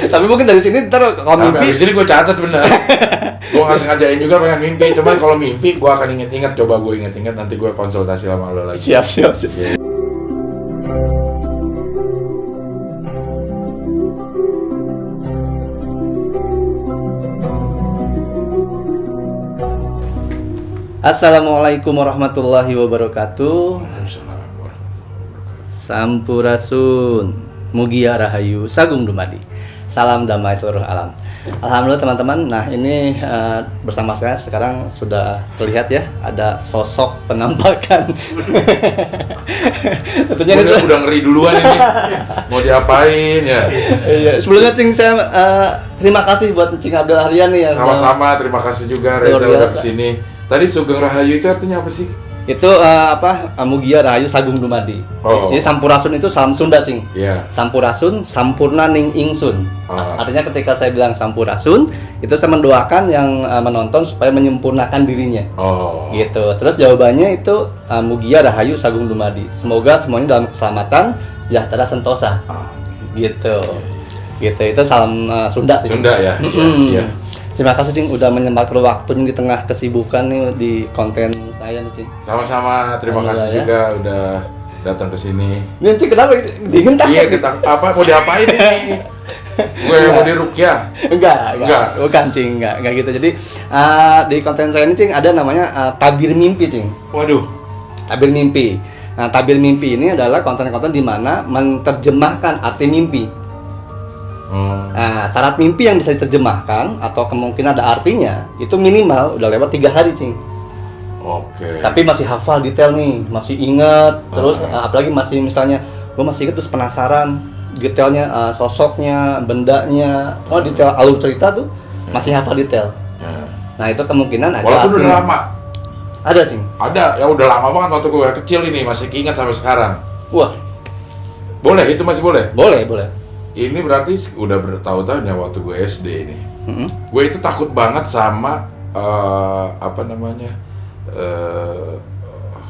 Tapi mungkin dari sini ntar kalau Tapi mimpi abis ini gue catat bener. Gue nggak sengajain juga pengen mimpi, cuman kalau mimpi gue akan inget-inget. Coba gue inget-inget, nanti gue konsultasi sama lo lagi. siap. Assalamualaikum warahmatullahi wabarakatuh. Sampurasun, Mugia Rahayu, Sagung Dumadi. Salam damai seluruh alam. Alhamdulillah teman-teman. Nah ini bersama saya sekarang sudah terlihat ya ada sosok penampakan. Tentunya ini Udah ngeri duluan ini. Mau diapain ya? Iya, sebelumnya Cing saya terima kasih buat Cing Abdul Aryan nih ya. Sama-sama, terima kasih juga Reza udah kesini. Tadi Sugeng Rahayu itu artinya apa sih? Itu Mugia Rahayu Sagung Dumadi. Oh. Jadi Sampurasun itu salam Sunda, Cing. Iya. Sampurasun, sampurna ning ingsun. Oh. Artinya ketika saya bilang Sampurasun, itu saya mendoakan yang menonton supaya menyempurnakan dirinya. Oh. Gitu. Terus jawabannya itu Mugia Rahayu Sagung Dumadi. Semoga semuanya dalam keselamatan, sejahtera, sentosa. Oh. Gitu. Gitu. Itu salam Sunda sih. Sunda ya. Iya. Terima kasih Cing udah menyempatkan waktunya di tengah kesibukan nih di konten saya nih Cing. Sama-sama, terima kasih juga udah datang ke sini. Ini Cing kenapa dingin tak? Iya, kita apa mau diapain ini? Gue mau diruqyah. Enggak. Bukan Cing, enggak gitu. Jadi di konten saya ini Cing ada namanya tabir mimpi Cing. Waduh. Tabir mimpi. Nah, tabir mimpi ini adalah konten-konten di mana menerjemahkan arti mimpi. Nah, syarat mimpi yang bisa diterjemahkan atau kemungkinan ada artinya itu minimal udah lewat 3 hari Cing. Oke. Tapi masih hafal detail nih, masih ingat, terus apalagi masih misalnya gue masih ingat terus penasaran detailnya, sosoknya, bendanya, detail alur cerita tuh masih hafal detail. Nah itu kemungkinan ada. Walaupun udah lama. Ada Cing. Ada, ya udah lama banget waktu gue kecil ini masih ingat sampai sekarang. Wah. Boleh, itu masih boleh? Boleh. Ini berarti udah bertahun-tahun ya waktu gue SD ini. Gue itu takut banget sama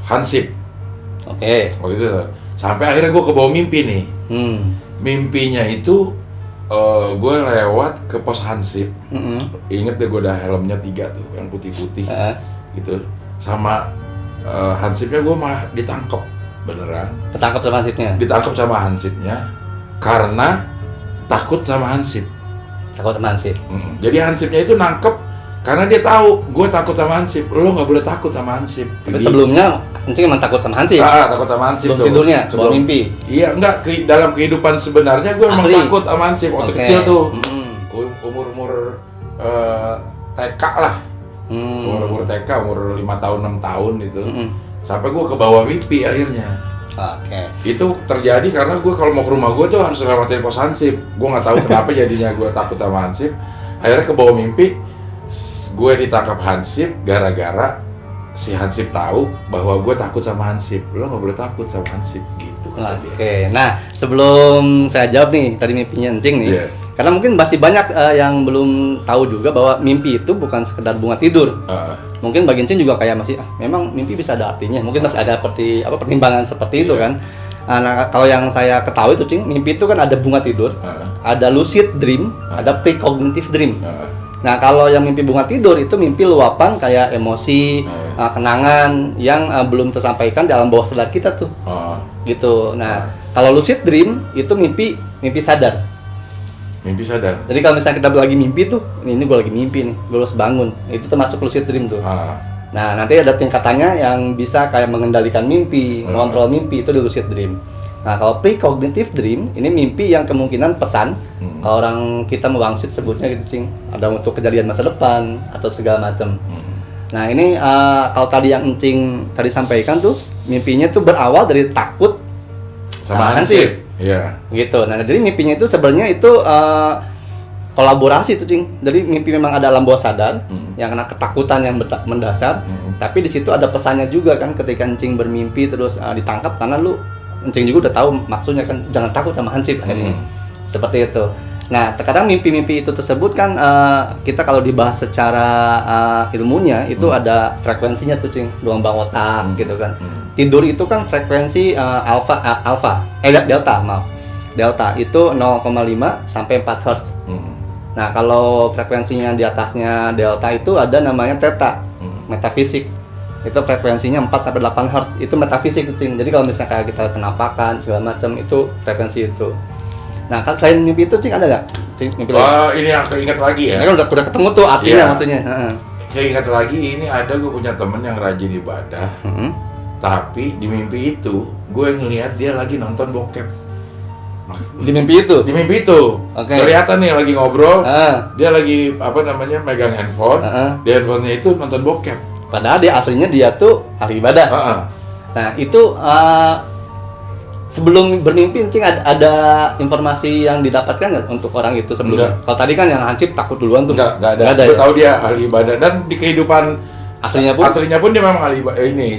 hansip. Oke. Waktu itu sampai akhirnya gue kebawa mimpi nih. Mimpinya itu gue lewat ke pos hansip. Ingat deh gue udah helmnya 3 tuh, yang putih-putih gitu. Sama hansipnya gue malah ditangkep beneran. Ketangkep sama hansipnya? Ditangkep sama hansipnya karena takut sama hansip. Takut sama hansip. Jadi hansipnya itu nangkep karena dia tahu gue takut sama hansip. Lo nggak boleh takut sama hansip. Tapi sebelumnya Encing emang takut sama hansip? Takut sama hansip. Sebelum tidurnya, sebelum mimpi? Iya, enggak. Dalam kehidupan sebenarnya gue emang takut sama hansip. Waktu kecil tuh, umur TK lah. Umur TK, umur 5 tahun, 6 tahun itu. Sampai gue ke bawah mimpi akhirnya. Oke. Itu terjadi karena gue kalau mau ke rumah gue tuh harus lewatin pos hansip. Gue nggak tahu kenapa jadinya gue takut sama hansip. Akhirnya ke bawah mimpi, gue ditangkap hansip gara-gara si hansip tahu bahwa gue takut sama hansip. Lo nggak boleh takut sama hansip gitu. Oke. Nah sebelum saya jawab nih tadi mimpinya Encing nih, karena mungkin masih banyak yang belum tahu juga bahwa mimpi itu bukan sekedar bunga tidur. Mungkin bagi Encing juga kayak masih memang mimpi bisa ada artinya. Mungkin masih ada seperti pertimbangan seperti itu kan. Nah kalau yang saya ketahui itu Cing, mimpi itu kan ada bunga tidur, ada lucid dream, ada precognitive dream. Nah kalau yang mimpi bunga tidur itu mimpi luapan kayak emosi, kenangan yang belum tersampaikan di alam bawah sadar kita tuh. Gitu. Nah kalau lucid dream itu mimpi sadar. Mimpi sadar. Jadi kalau misalnya kita lagi mimpi tuh, ini gue lagi mimpi nih, gue harus bangun. Itu termasuk lucid dream tuh. Nah nanti ada tingkatannya yang bisa kayak mengendalikan mimpi, mengontrol mimpi, itu di lucid dream. Nah kalau precognitive dream, ini mimpi yang kemungkinan pesan. Kalau orang kita mewangsit sebutnya gitu Cing, ada untuk kejadian masa depan atau segala macam. Nah ini kalau tadi yang Encing tadi sampaikan tuh, mimpinya tuh berawal dari takut sama hansip. Iya. Gitu. Nah, jadi mimpinya itu sebenarnya itu kolaborasi tuh Cing. Jadi mimpi memang ada alam bawah sadar yang kena ketakutan yang mendasar, tapi di situ ada pesannya juga kan ketika Encing bermimpi terus ditangkap karena lu Encing juga udah tahu maksudnya kan jangan takut sama hansip akhirnya. Seperti itu. Nah, terkadang mimpi-mimpi itu tersebut kan kita kalau dibahas secara ilmunya itu ada frekuensinya tuh Cing, gelombang otak gitu kan. Tidur itu kan frekuensi delta, maaf. delta itu 0,5 sampai 4 Hz. Nah, kalau frekuensinya di atasnya delta itu ada namanya theta, metafisik. Itu frekuensinya 4 sampai 8 Hz. Itu metafisik itu, Cing. Jadi kalau misalnya kayak kita penampakan segala macam itu frekuensi itu. Nah, kan selain mimpi itu, Cing, ada nggak? Cing, mimpi lagi? Ini aku ingat lagi ya. Kan udah ketemu tuh artinya maksudnya. Saya ingat lagi, ini ada gue punya temen yang rajin ibadah. Tapi di mimpi itu gue ngelihat dia lagi nonton bokep. Di mimpi itu? Di mimpi itu. Kelihatan nih lagi ngobrol. Dia lagi megang handphone. Di handphonenya itu nonton bokep. Padahal dia aslinya dia tuh ahli ibadah. Nah, itu sebelum bermimpi, Cing, ada informasi yang didapatkan nggak untuk orang itu sebelumnya? Kalau tadi kan yang hancip takut duluan tuh. Nggak ada. Gue tahu dia ahli ibadah, dan di kehidupan aslinya pun dia memang ahli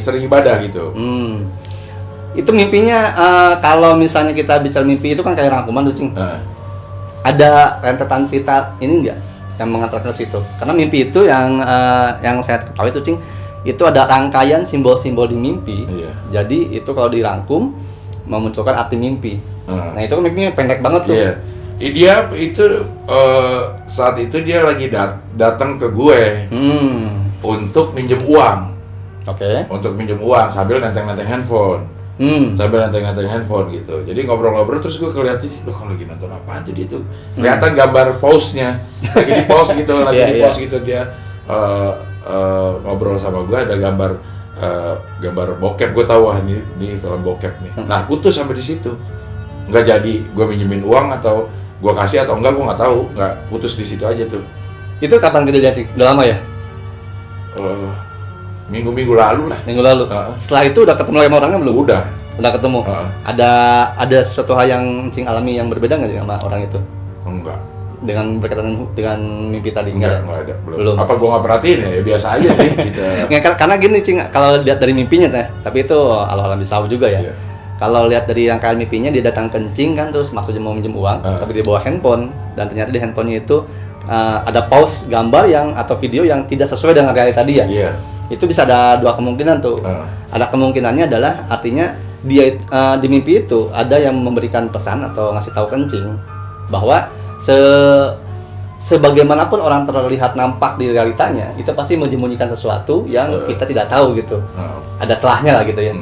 sering ibadah gitu. Itu mimpinya, kalau misalnya kita bicara mimpi itu kan kayak rangkuman tuh, Cing. Ada rentetan cerita ini enggak yang mengantarkan ke situ? Karena mimpi itu yang saya ketahui itu, Cing, itu ada rangkaian simbol-simbol di mimpi. Jadi itu kalau dirangkum memunculkan arti mimpi. Nah, itu kan mimpinya pendek banget tuh. Dia itu saat itu dia lagi datang ke gue untuk minjem uang. Untuk minjem uang sambil nenteng-nenteng handphone. Sambil nenteng-nenteng handphone gitu. Jadi ngobrol-ngobrol terus gue keliatin, kalau lagi nonton apaan jadi itu. Kelihatan gambar pause-nya. Lagi di pause gitu, pause gitu dia ngobrol sama gue, ada gambar bokep. Gue tahu ini film bokep nih. Nah, putus sampai di situ. Nggak jadi gue minjemin uang atau gue kasih atau enggak, gue nggak tahu. Nggak, putus di situ aja tuh. Itu kapan kejadian, Cing? Udah lama ya? Minggu-minggu lalu lah. Minggu lalu. Setelah itu udah ketemu sama orangnya belum? Udah ketemu. Ada sesuatu hal yang Cing alami yang berbeda nggak sama orang itu? Enggak. Dengan berkaitan dengan mimpi tadi? Enggak ada. Belum. Apa gua nggak perhatiin ya? Biasa aja sih. Gitu. Karena gini, Cing, kalau lihat dari mimpinya tapi itu Allah bisa tahu juga ya. Kalau lihat dari rangkaian mimpinya, dia datang kencing kan, terus maksudnya mau minjem uang, tapi dia bawa handphone, dan ternyata di handphonenya itu ada pause gambar atau video yang tidak sesuai dengan realita dia. Itu bisa ada dua kemungkinan tuh. Ada kemungkinannya adalah artinya dia di mimpi itu ada yang memberikan pesan atau ngasih tahu kencing bahwa sebagaimanapun orang terlihat nampak di realitanya, itu pasti menyembunyikan sesuatu yang kita tidak tahu gitu. Ada celahnya lah gitu ya.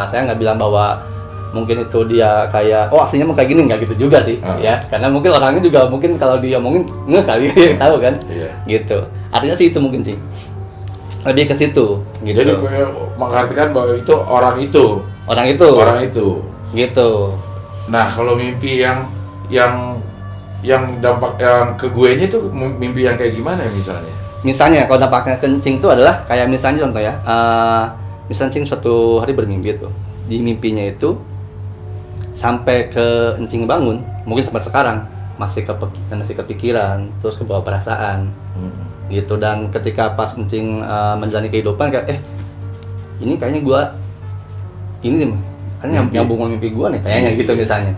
Saya nggak bilang bahwa mungkin itu dia kayak aslinya mau kayak gini, nggak gitu juga sih ya, karena mungkin orangnya juga mungkin kalau diomongin nggak kali tahu kan. Gitu. Artinya sih itu mungkin, Cing. Lebih ke situ gitu. Jadi mengartikan bahwa itu orang itu gitu. Nah, kalau mimpi yang dampak yang ke gue nya tuh mimpi yang kayak gimana misalnya kalau dampaknya kencing itu adalah kayak misalnya contoh ya, misalnya Cing suatu hari bermimpi tuh, di mimpinya itu sampai ke encing bangun, mungkin sampai sekarang masih kepikiran, terus kebawa perasaan gitu. Dan ketika pas encing menjalani kehidupan kayak ini kayaknya gua ini kan nyambung sama mimpi gua nih kayaknya gitu misalnya.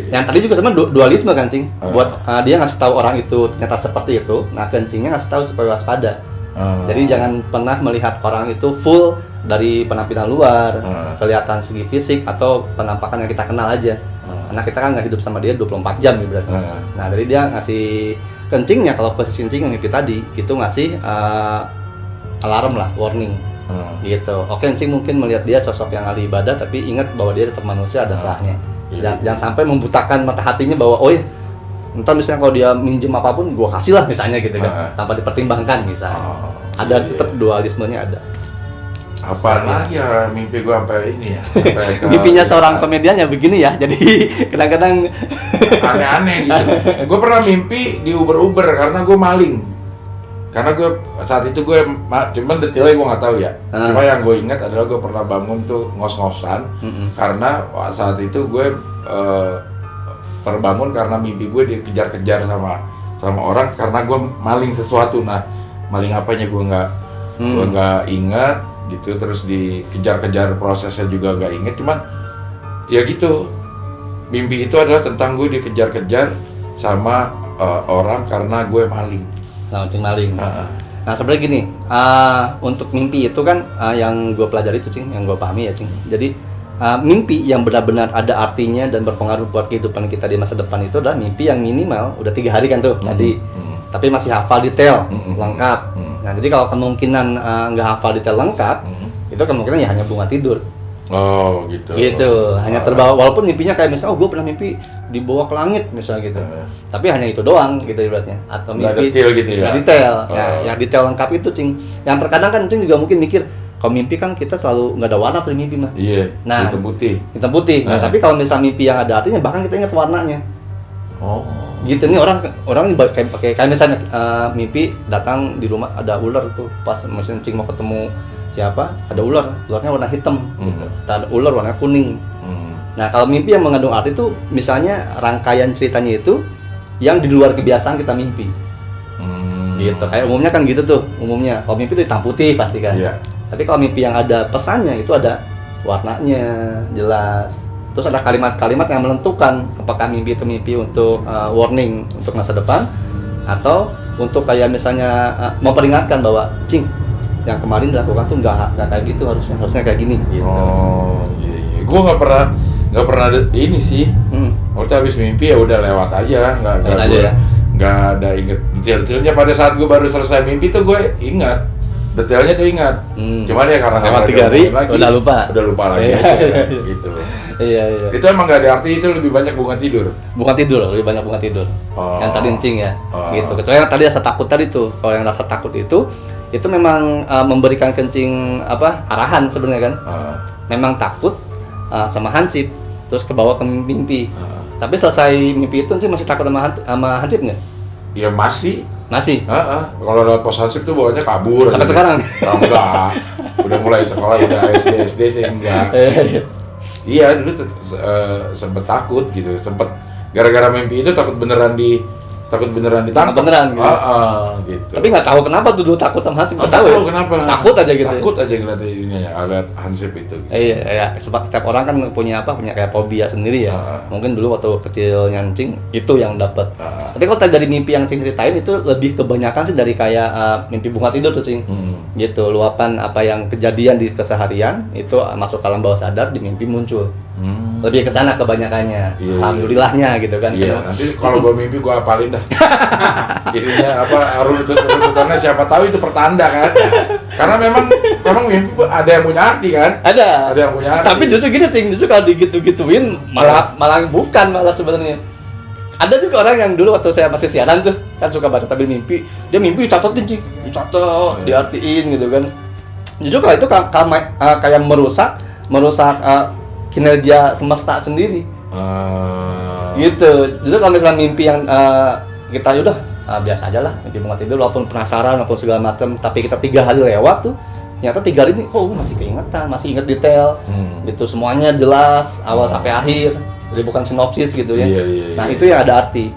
Yang tadi juga sama dualisme kan, Cing. Buat dia ngasih tahu orang itu ternyata seperti itu. Nah, kencingnya ngasih tahu supaya waspada. Jadi jangan pernah melihat orang itu full dari penampilan luar, kelihatan segi fisik atau penampakan yang kita kenal aja. Karena kita kan nggak hidup sama dia 24 jam nih berarti. Nah, dari dia ngasih kencingnya, kalau posisi kencing yang mimpi tadi itu ngasih alarm lah, warning gitu. Oke, kencing mungkin melihat dia sosok yang ahli ibadah, tapi ingat bahwa dia tetap manusia, ada salahnya. Jangan sampai membutakan mata hatinya bahwa entar misalnya kalau dia minjem apapun gua kasih lah misalnya gitu kan, tanpa dipertimbangkan misalnya. Ada tetap dualismenya ada. Apa lagi ya mimpi gua sampai ini ya? Mimpinya seorang komedian ya begini ya. Jadi kadang-kadang aneh-aneh gitu. Gue pernah mimpi di Uber karena gue maling. Karena gue saat itu cuman detailnya gue nggak tahu ya. Cuma yang gue ingat adalah gue pernah bangun tuh ngos-ngosan karena saat itu gue terbangun karena mimpi gue dikejar-kejar sama orang karena gue maling sesuatu. Nah, maling apanya gue nggak ingat gitu, terus dikejar-kejar, prosesnya juga nggak inget. Cuman ya gitu, mimpi itu adalah tentang gue dikejar-kejar sama orang karena gue maling. Maling. Nah, sebenarnya gini, untuk mimpi itu kan yang gue pelajari itu, Cing, yang gue pahami ya, Cing. Jadi mimpi yang benar-benar ada artinya dan berpengaruh buat kehidupan kita di masa depan itu adalah mimpi yang minimal udah 3 hari kan tuh tadi, tapi masih hafal detail lengkap. Nah jadi kalau kemungkinan nggak hafal detail lengkap, itu kemungkinan ya hanya bunga tidur. Oh gitu. Gitu, hanya terbawa, walaupun mimpinya kayak misalnya, gue pernah mimpi dibawa ke langit misalnya gitu. Tapi hanya itu doang gitu ibaratnya. Atau mimpi detail gitu ya. Detail. Nah, yang detail lengkap itu, Cing. Yang terkadang kan Cing juga mungkin mikir, kalau mimpi kan kita selalu nggak ada warna tuh di mimpi mah. Iya. Nah, hitam putih. Hitam putih. Nah, tapi kalau misalnya mimpi yang ada artinya, bahkan kita ingat warnanya. Oh. Gitu nih orang kayak misalnya mimpi datang di rumah ada ular tuh, pas misalnya Cing mau ketemu siapa, ada ularnya warna hitam gitu. Ada ular warna kuning. Nah, kalau mimpi yang mengandung arti itu misalnya rangkaian ceritanya itu yang di luar kebiasaan kita mimpi. Gitu. Kayak umumnya kan gitu tuh. Umumnya kalau mimpi itu hitam putih pasti kan. Yeah. Tapi kalau mimpi yang ada pesannya itu ada warnanya jelas. Terus ada kalimat-kalimat yang menentukan apakah mimpi itu mimpi untuk warning untuk masa depan atau untuk kayak misalnya memperingatkan bahwa Cing, yang kemarin dilakukan tuh nggak kayak gitu, harusnya kayak gini gitu. Oh iya. Gue nggak pernah ini sih. Waktu habis mimpi ya udah lewat aja, nggak ada inget detail-detailnya. Pada saat gue baru selesai mimpi tuh gue ingat detailnya tuh ingat. Cuman ya karena lewat 3 hari udah lupa lagi aja gitu. Iya. Itu emang nggak ada arti, itu lebih banyak bunga tidur. Lebih banyak bunga tidur. Yang tadi Cing ya. Gitu. Kecuali yang tadi rasa takut tadi tuh. Kalau yang rasa takut itu memang memberikan kencing arahan sebenarnya kan. Memang takut sama hansip, terus kebawa ke mimpi. Tapi selesai mimpi itu Cing masih takut sama hansip nggak? Ya masih. Kalau lewat pos hansip tuh bawanya kabur. Sampai sekarang? Enggak. Udah mulai sekolah, udah SD sih enggak. Iya, dulu sempet takut gitu. Sempet gara-gara mimpi itu takut beneran ditangkap. Beneran gitu. Gitu. Tapi nggak tahu kenapa dulu takut sama hansip. Nggak tahu ya? Kenapa. Takut aja gitu. Takut aja ngeliat ini ya, lihat hansip itu. Gitu. Iya. Sebab setiap orang kan punya kayak fobia sendiri ya. Mungkin dulu waktu kecilnya Cing itu yang dapat. Tapi kalau dari mimpi yang Cing ceritain itu lebih kebanyakan sih dari kayak mimpi bunga tidur tuh Cing. Gitu, luapan apa yang kejadian di keseharian itu masuk ke alam bawah sadar, di mimpi muncul. Lebih ke sana kebanyakannya. Iya, alhamdulillahnya gitu kan. Iya, nanti kalau gua mimpi gua hafalin dah. Jadinya runutannya siapa tahu itu pertanda kan. Karena memang mimpi ada yang punya arti kan? Ada yang punya arti. Tapi justru gini Cing, justru kalau digitu-gituin malah bukan sebenarnya. Ada juga orang yang dulu waktu saya masih siaran tuh kan suka baca tabir mimpi, dia mimpi dicatetin Cing, diartiin gitu kan. Justru kalau itu kayak merusak kinerja semesta sendiri. Gitu. Justru kalau misalnya mimpi yang kita udah biasa aja lah, mimpi bunga tidur walaupun penasaran walaupun segala macam, tapi kita 3 hari lewat tuh ternyata 3 hari ini masih keingatan, masih ingat detail. Gitu, semuanya jelas awal sampai akhir. Jadi bukan sinopsis gitu ya. Nah, itu yang ada arti.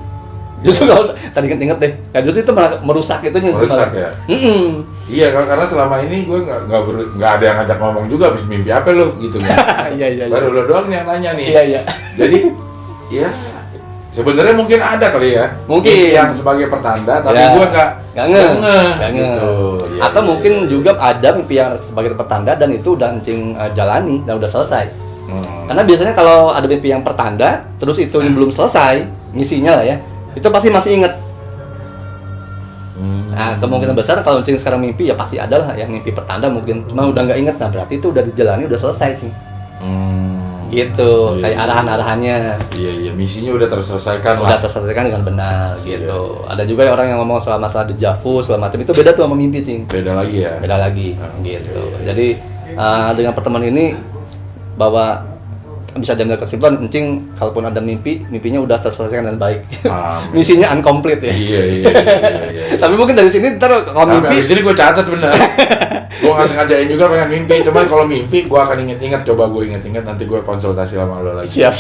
Justru kalau tadi inget deh, justru itu merusak itu merusak ya. Iya, karena selama ini gue nggak ada yang ngajak ngomong juga habis mimpi apa lo gitu kan. Iya. Baru lo doang nih yang nanya nih. Iya. Jadi ya sebenarnya mungkin ada kali ya. Mungkin yang sebagai pertanda, tapi gue nggak ngeh. Gitu. Atau mungkin juga ada mimpi yang sebagai pertanda dan itu udah Cing jalani dan udah selesai. Karena biasanya kalau ada mimpi yang pertanda, terus itu belum selesai misinya lah ya, itu pasti masih inget. Nah, kemungkinan besar kalau Cing sekarang mimpi ya pasti ada lah yang mimpi pertanda mungkin, cuma udah nggak inget. Nah, berarti itu udah dijalani, udah selesai Cing. Gitu, kayak arahan-arahannya. Iya, misinya udah terselesaikan lah. Udah terselesaikan dengan benar gitu. Ada juga orang yang ngomong soal masalah deja vu segala macam, itu beda tuh sama mimpi Cing. Beda lagi ya. Gitu. Jadi dengan pertemuan ini bahwa bisa diambil kesimpulan Cing, kalaupun ada mimpinya udah terselesaikan dengan baik. Misinya incomplete ya. Iya. Tapi mungkin dari sini ntar kalau mimpi. Dari sini gue catat bener. Gue nggak sengajain juga pengen mimpi, cuman kalau mimpi gue akan inget-inget. Coba gue inget-inget, nanti gue konsultasi sama lo lagi. Siap.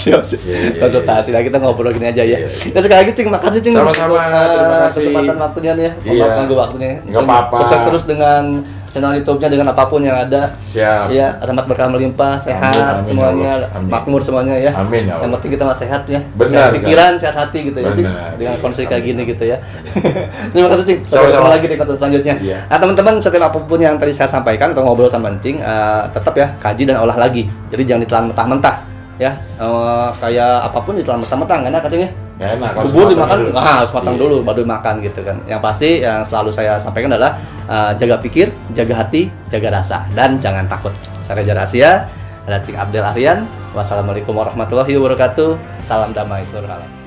Konsultasi lah, kita ngobrol gini aja ya. Ya sekali lagi Cing, makasih Cing. Sama-sama. Terima kasih. Kesempatan waktunya nih ya. Maaf ganggu waktunya. Nggak apa-apa. Sukses terus dengan channel YouTube-nya dengan apapun yang ada. Siap. Ya, rahmat berkah melimpah, sehat Amin, semuanya, amin. makmur semuanya ya. Amin ya Allah. Yang penting kita mah sehat ya. Benar, Sehat pikiran, sehat hati gitu ya, Cing. Benar, Dengan iya, kondisi kayak amin, gini amin. gitu ya. Terima kasih, Cing. Sampai ketemu lagi di konten selanjutnya. Iya. Nah, teman-teman, setiap apapun yang tadi saya sampaikan atau ngobrol sama Encing, tetap ya kaji dan olah lagi. Jadi jangan ditelan mentah-mentah. Ya, kayak apapun ditelan mentah-mentah enggak enak katanya. Nggak enak, harus Bubur matang dimakan, dulu. harus matang Iya. dulu baru makan gitu kan. Yang pasti yang selalu saya sampaikan adalah jaga pikir, jaga hati, jaga rasa, dan jangan takut. Saya Reza Rahasia, ada Cing Abdel Aryan. Wassalamualaikum warahmatullahi wabarakatuh. Salam damai seluruh alam.